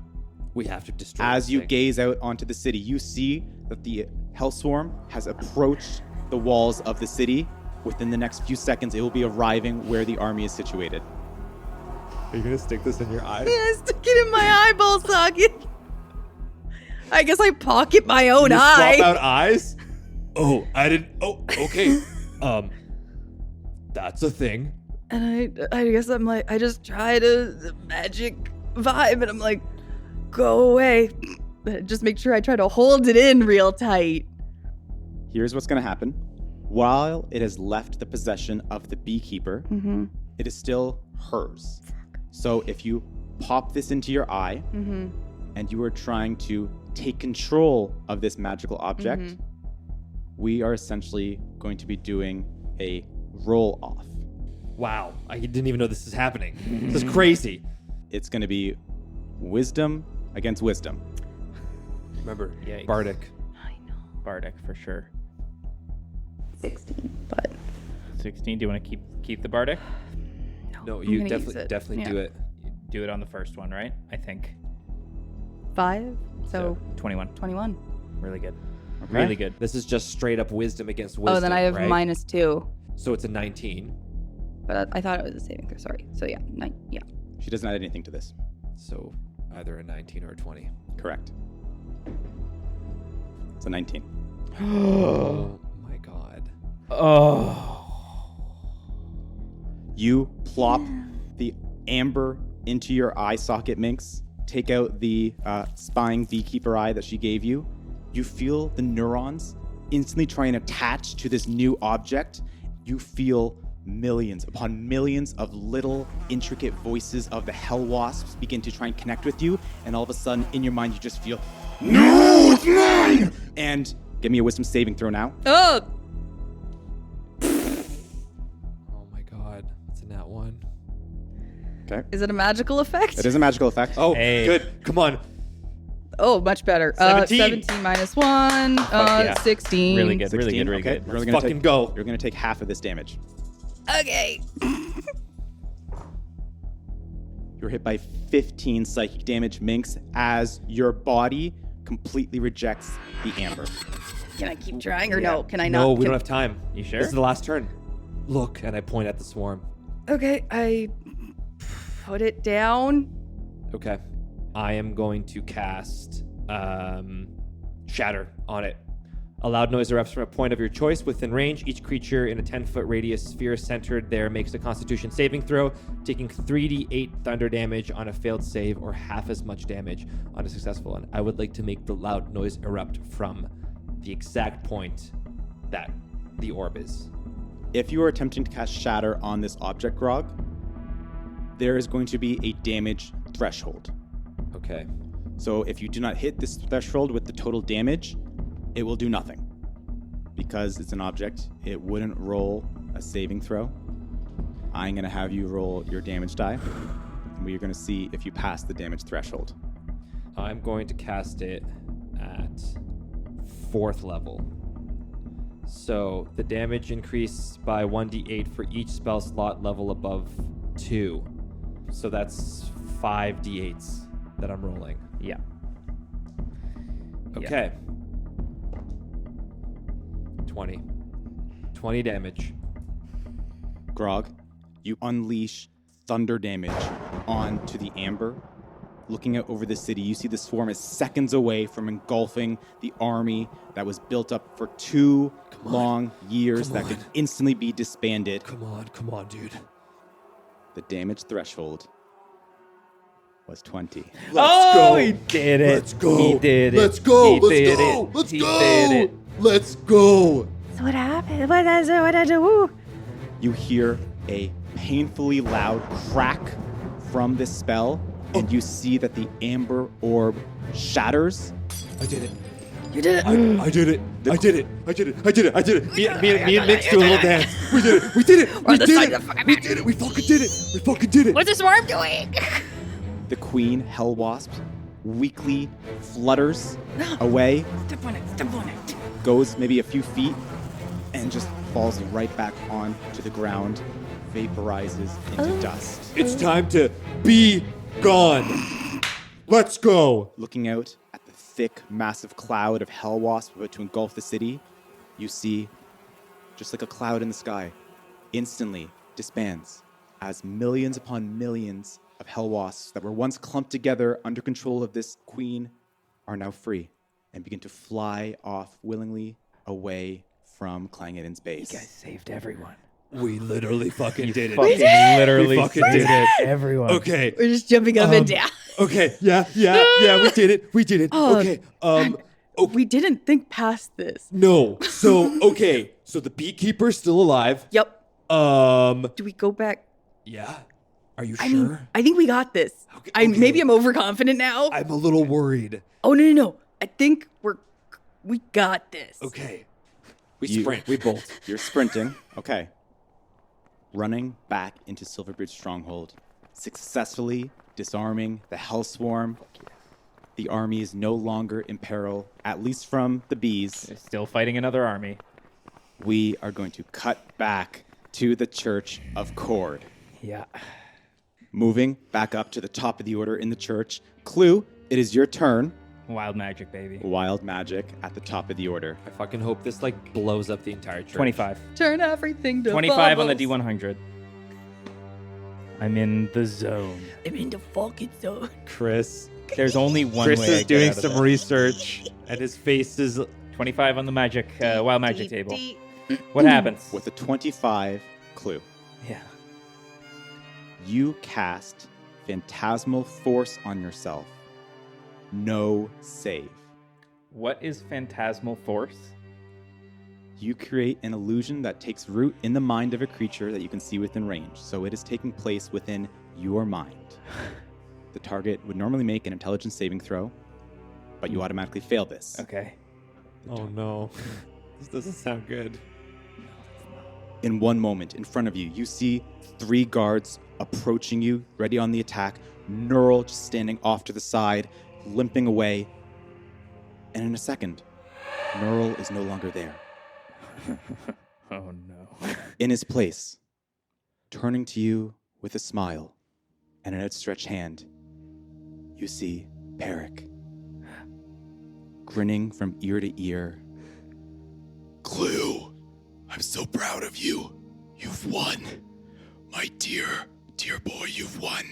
We have to destroy As this you thing. gaze out onto the city, you see that the Hellswarm has approached the walls of the city. Within the next few seconds, it will be arriving where the army is situated. Are you gonna stick this in your eye? Yeah, stick it in my eyeball socket. I guess I pocket my own You eye. swap out eyes? Oh, I didn't. Oh, okay. That's a thing. And I guess I'm like, I just try to magic vibe, and I'm like, go away. But just make sure I try to hold it in real tight. Here's what's going to happen. While it has left the possession of the Beekeeper, Mm-hmm. it is still hers. So if you pop this into your eye Mm-hmm. and you are trying to take control of this magical object, Mhm. we are essentially going to be doing a roll off. Wow, I didn't even know this is happening. This is crazy. It's going to be wisdom against wisdom. Remember, Yikes. Bardic. I know. Bardic for sure. 16, but 16. Do you want to keep the Bardic? No, I'm you gonna use definitely it. definitely Yeah. do it. You do it on the first one, right? I think. 5, so 21. 21. Really good. Okay? Really good. This is just straight up wisdom against wisdom. Oh, then I have right? -2, So it's a 19. but I thought it was a saving throw. Sorry. So yeah, 9. Yeah. She doesn't add anything to this. So either a 19 or a 20. Correct. It's a 19. Oh my god. Oh. You plop the amber into your eye socket, Minx. Take out the spying Beekeeper eye that she gave you. You feel the neurons instantly try and attach to this new object. You feel millions upon millions of little intricate voices of the hell wasps begin to try and connect with you. And all of a sudden, in your mind, you just feel, no, it's mine! And give me a wisdom saving throw now. Oh! Oh my god. It's a nat 1. Okay. Is it a magical effect? It is a magical effect. Oh, Hey. good. Come on. Oh, much better. 17. 17 minus 1. yeah. 16. Really good. Really 16? good. Really Okay. good. You're only Let's gonna fucking take, go. You're going to take half of this damage. Okay. You're hit by 15 psychic damage, Minx, as your body completely rejects the amber. Can I keep trying or no? Can I not? No, we can- don't have time. You sure? This is the last turn. Look, and I point at the swarm. Okay, I put it down. Okay. I am going to cast shatter on it. A loud noise erupts from a point of your choice within range. Each creature in a 10-foot radius sphere centered there makes a Constitution saving throw, taking 3d8 thunder damage on a failed save or half as much damage on a successful one. I would like to make the loud noise erupt from the exact point that the orb is. If you are attempting to cast Shatter on this object, Grog, there is going to be a damage threshold. Okay. So if you do not hit this threshold with the total damage, it will do nothing. Because it's an object, it wouldn't roll a saving throw. I'm going to have you roll your damage die, and we are going to see if you pass the damage threshold. I'm going to cast it at 4th level. So the damage increased by 1d8 for each spell slot level above 2. So that's 5d8s that I'm rolling. Yeah. Okay. 20 damage. Grog, you unleash thunder damage onto the amber. Looking out over the city, you see the swarm is seconds away from engulfing the army that was built up for 2 long years that could instantly be disbanded. Come on, dude. The damage threshold was 20. Let's go. He did it. Let's go. He did it. Let's go. He Let's did go. it. Let's He go. did it. Let's go. So what happened? What did I do? Woo. You hear a painfully loud crack from this spell, and you see that the amber orb shatters. I did it. You did it. I did it. I did it. I did it. I did it. I did it. Me and Minx do a little dance. We did it. We did it. We the did side it. of the fucking We did it. We fucking did it. We fucking did it. What's the swarm doing? The queen hell wasp weakly flutters away, Step on it. Step on it. goes maybe a few feet, and just falls right back onto the ground, vaporizes into dust. It's time to be gone. Let's go. Looking out at the thick, massive cloud of hell wasp about to engulf the city, you see, just like a cloud in the sky, instantly disbands as millions upon millions of hell wasps that were once clumped together under control of this queen are now free and begin to fly off willingly away from Clangeddon's base. You guys saved everyone. We literally fucking did it. Fucking literally We fucking saved did it. everyone. Okay. We're just jumping up and down. Okay. Yeah. We did it. We did it. Oh, Okay. We didn't think past this. No. So okay. So the Beekeeper's still alive. Yep. Do Do we go back? Yeah. Are you I sure? mean, I think we got this. Okay. Maybe I'm overconfident now. I'm a little worried. Oh no. I think we got this. Okay. We You- sprint. We bolt. You're sprinting. Okay. Running back into Silverbeard's stronghold, successfully disarming the Hell Swarm. The army is no longer in peril, at least from the bees. They're still fighting another army. We are going to cut back to the Church of Kord. Yeah. Moving back up to the top of the order in the church. Clue, it is your turn. Wild magic, baby. Wild magic at the top of the order. I fucking hope this like blows up the entire church. 25. Turn everything to 25 on the bubbles. D100. I'm in the zone. I'm in the fucking zone. Chris. There's only one Chris way I is get doing out of some this. research, and his face is 25 on the magic, wild magic table. What happens? With a 25 clue. Yeah. You cast Phantasmal Force on yourself. No save. What is phantasmal force? You create an illusion that takes root in the mind of a creature that you can see within range. So it is taking place within your mind. The target would normally make an intelligence saving throw, but you automatically fail this. Okay. Oh no. This doesn't sound good. In one moment, in front of you, you see 3 guards approaching you, ready on the attack. Neural just standing off to the side, limping away. And in a second, Neural is no longer there. Oh no. In his place, turning to you with a smile and an outstretched hand, you see Peric, grinning from ear to ear. Clue, I'm so proud of you. You've won. My dear boy, you've won.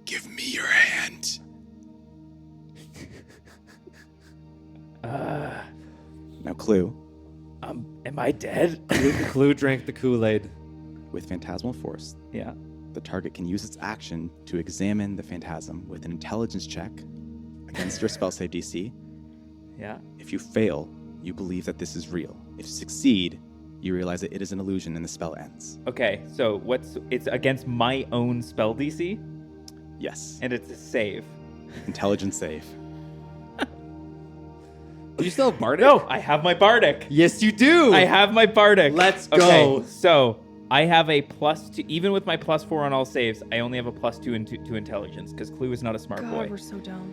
Give me your hand. Now, Clue, Am I dead? Clue drank the Kool-Aid. with Phantasmal Force, Yeah. the target can use its action to examine the phantasm with an intelligence check against your spell save DC. Yeah. If you fail, you believe that this is real. If you succeed, you realize that it is an illusion and the spell ends. Okay, so it's against my own spell DC, Yes. and it's a save. Intelligence save. Do you still have Bardic? No, I have my Bardic. Yes, you do. I have my Bardic. Let's Okay, go. so I have a +2, even with my +4 on all saves, I only have a +2 to intelligence, because Clue is not a smart God, boy. we're so dumb.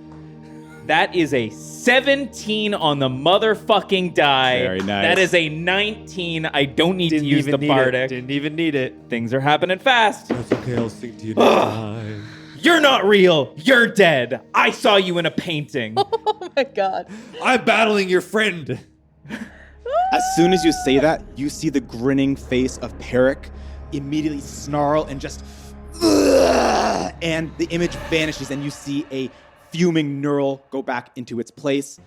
That is a 17 on the motherfucking die. Very nice. That is a 19. I don't need Didn't to use even the need Bardic. it. Didn't even need it. Things are happening fast. That's okay. I'll sing to you next time. You're not real. You're dead. I saw you in a painting. Oh my God. I'm battling your friend. As soon as you say that, you see the grinning face of Peric immediately snarl and just... and the image vanishes and you see a fuming neural go back into its place.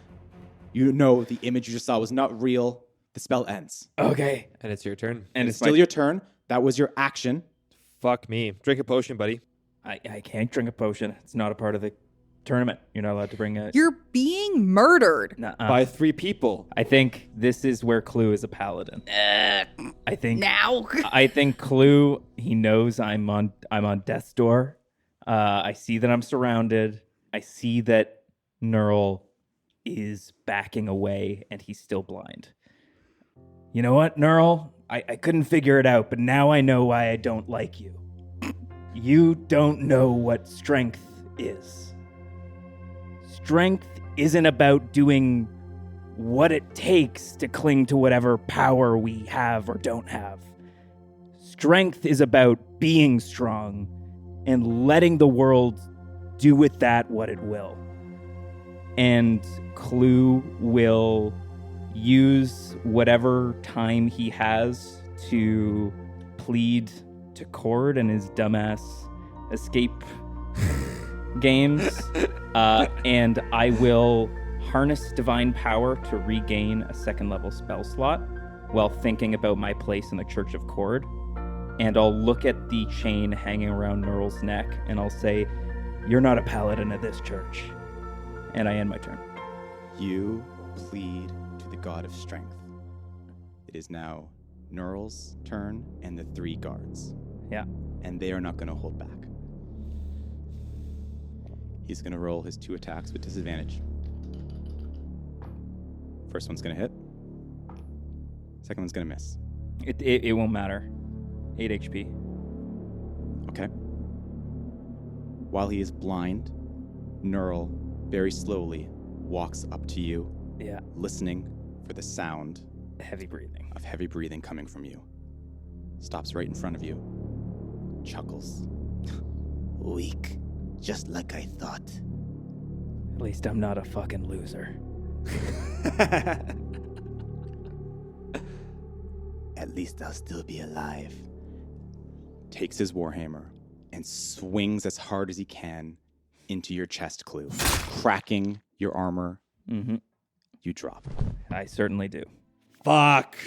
You know the image you just saw was not real. The spell ends. Okay. And it's your turn. And It's still your turn. That was your action. Fuck me. Drink a potion, buddy. I can't drink a potion. It's not a part of the tournament. You're not allowed to bring a... You're being murdered. Nuh-uh. By 3 people. I think this is where Clue is a paladin. I think Now. I think Clue, he knows I'm on death's door. I see that I'm surrounded. I see that Neural is backing away and he's still blind. You know what, Neural? I couldn't figure it out, but now I know why I don't like you. You don't know what strength is. Strength isn't about doing what it takes to cling to whatever power we have or don't have. Strength is about being strong and letting the world do with that what it will. And Clue will use whatever time he has to plead to Kord and his dumbass escape games. And I will harness divine power to regain a 2nd level spell slot while thinking about my place in the Church of Kord. And I'll look at the chain hanging around Neural's neck and I'll say, "You're not a paladin of this church." And I end my turn. You plead to the god of strength. It is now Neural's turn and the 3 guards. Yeah. And they are not going to hold back. He's going to roll his 2 attacks with disadvantage. First one's going to hit. Second one's going to miss. It won't matter. 8 HP. Okay. While he is blind, Neural very slowly walks up to you, Yeah. listening for the sound Heavy breathing. of heavy breathing coming from you. Stops right in front of you. Chuckles. Weak, just like I thought. At least I'm not a fucking loser. At least I'll still be alive. Takes his warhammer and swings as hard as he can into your chest, Clue, cracking your armor. Mm-hmm. You drop. I certainly do. Fuck.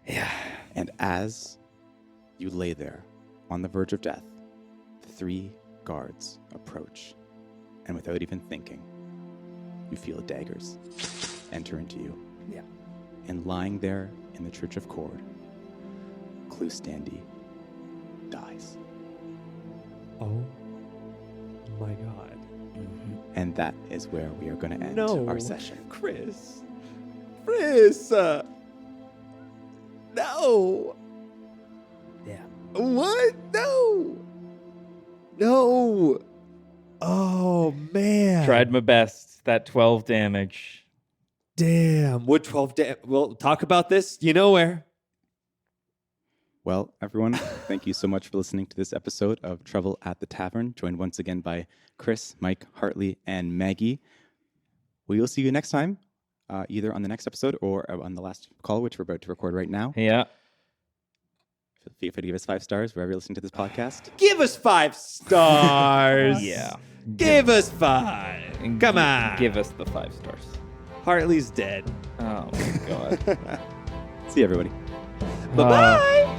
Yeah. And as you lay there on the verge of death, the 3 guards approach, and without even thinking, you feel daggers enter into you. Yeah. And lying there in the Church of Kord, Clue Standy dies. Oh my god. And that is where we are going to end No. our session. Chris. No. Yeah. What? No. Oh, man. Tried my best. That 12 damage. Damn. What 12 We'll talk about this. You know where. Well, everyone, thank you so much for listening to this episode of Trouble at the Tavern, joined once again by Chris, Mike, Hartley, and Maggie. We will see you next time, either on the next episode or on the last call, which we're about to record right now. Yeah. Feel free to give us 5 stars wherever you're listening to this podcast. Give us 5 stars. Yeah. Give us 5. And Come on. Give us the 5 stars. Hartley's dead. Oh my god. See you, everybody. Bye-bye.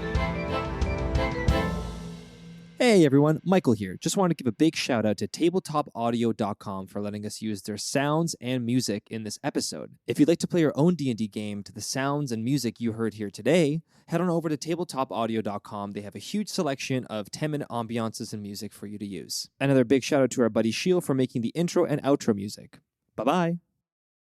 Hey everyone, Michael here. Just wanted to give a big shout out to tabletopaudio.com for letting us use their sounds and music in this episode. If you'd like to play your own D&D game to the sounds and music you heard here today, head on over to tabletopaudio.com. They have a huge selection of 10-minute ambiances and music for you to use. Another big shout out to our buddy Sheil for making the intro and outro music. Bye-bye.